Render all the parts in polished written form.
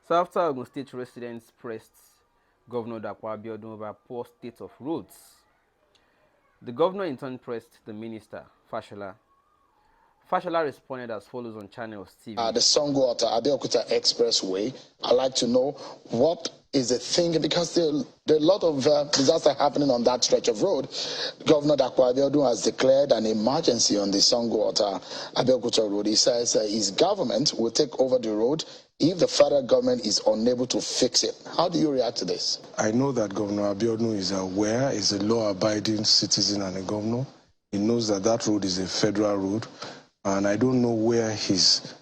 So after Ogun State residents pressed Governor Abeokuta over poor state of roads, the governor in turn pressed the minister, Fashola. Fashola responded as follows on Channels TV. The Lagos-Abeokuta Expressway. I'd like to know what is the thing, because there are a lot of disaster happening on that stretch of road. Governor Abeokuta has declared an emergency on the Abeokuta road. He says his government will take over the road if the federal government is unable to fix it. How do you react to this? I know that Governor Abiodun is aware, is a law-abiding citizen and a governor. He knows that that road is a federal road, and I don't know where his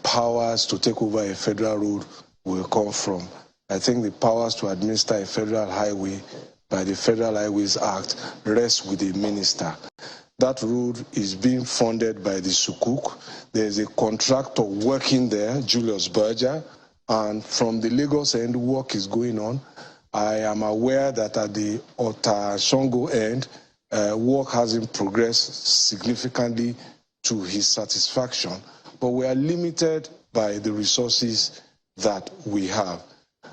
powers to take over a federal road will come from. I think the powers to administer a federal highway by the Federal Highways Act rests with the minister. That road is being funded by the Sukuk. There's a contractor working there, Julius Berger, and from the Lagos end, work is going on. I am aware that at the Ota Shongo end, work hasn't progressed significantly to his satisfaction, but we are limited by the resources that we have.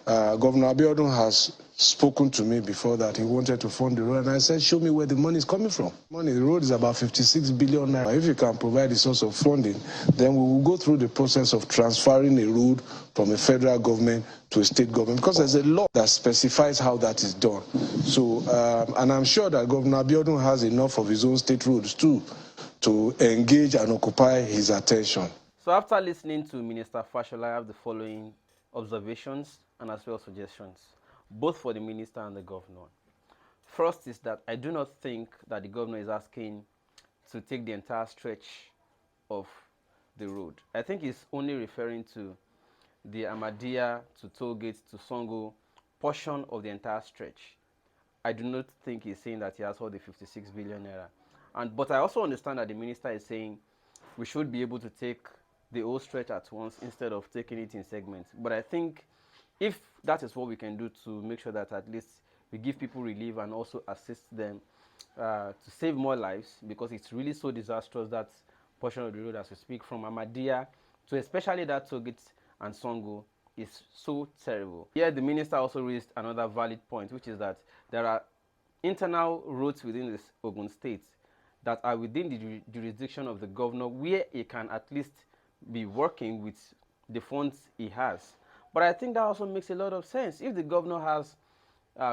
Governor Abiodun has spoken to me before that he wanted to fund the road, and I said, show me where the money is coming from. The road is about 56 billion naira. If you can provide a source of funding, then we will go through the process of transferring a road from a federal government to a state government, because there's a law that specifies how that is done. So, and I'm sure that Governor Abiodun has enough of his own state roads too to engage and occupy his attention. So after listening to Minister Fashola, I have the following observations and as well suggestions, both for the minister and the governor. First is that I do not think that the governor is asking to take the entire stretch of the road. I think he's only referring to the Ahmadiyya to Tollgate to Songo portion of the entire stretch. I do not think he's saying that he has all the 56 billion naira. But I also understand that the minister is saying we should be able to take the whole stretch at once instead of taking it in segments. But I think if that is what we can do to make sure that at least we give people relief and also assist them to save more lives, because it's really so disastrous, that portion of the road as we speak, from Ahmadiyya to especially that Tollgate and Songo, is so terrible. Here the minister also raised another valid point, which is that there are internal roads within this Ogun State that are within the jurisdiction of the governor, where he can at least be working with the funds he has. But I think that also makes a lot of sense. If the governor has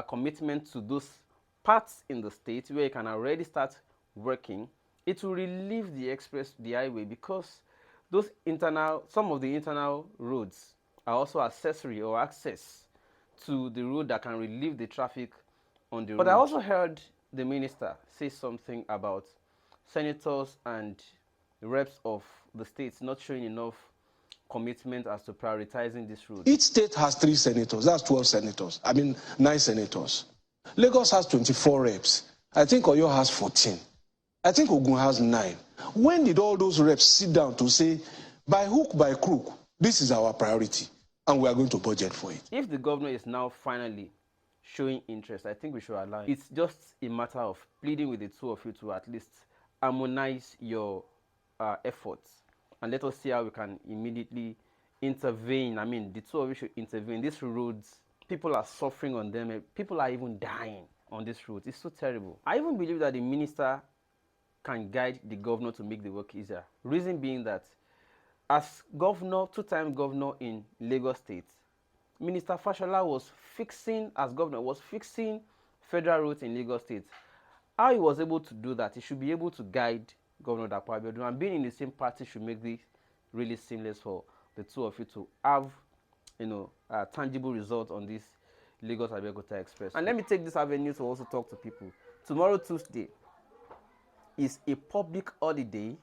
commitment to those parts in the state where he can already start working, it will relieve the highway, because those some of the internal roads are also accessory or access to the road that can relieve the traffic on the road. But I also heard the minister say something about senators and reps of the states not showing enough commitment as to prioritizing this road. Each state has 3 senators. That's 12 senators. 9 senators. Lagos has 24 reps. I think Oyo has 14. I think Ogun has 9. When did all those reps sit down to say, by hook, by crook, this is our priority, and we are going to budget for it? If the governor is now finally showing interest, I think we should allow it. It's just a matter of pleading with the two of you to at least harmonize your efforts, and let us see how we can immediately intervene. The two of you should intervene. These roads, people are suffering on them. People are even dying on this road. It's so terrible. I even believe that the minister can guide the governor to make the work easier. Reason being that as governor, two-time governor in Lagos State, Minister Fashola was fixing federal roads in Lagos State. How he was able to do that, he should be able to guide Governor Abeokuta, and being in the same party should make this really seamless for the two of you to have, tangible results on this Lagos-Abeokuta Express. And let me take this avenue to also talk to people. Tomorrow, Tuesday, is a public holiday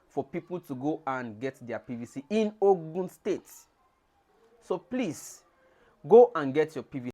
for people to go and get their PVC in Ogun State. So please, go and get your PVC.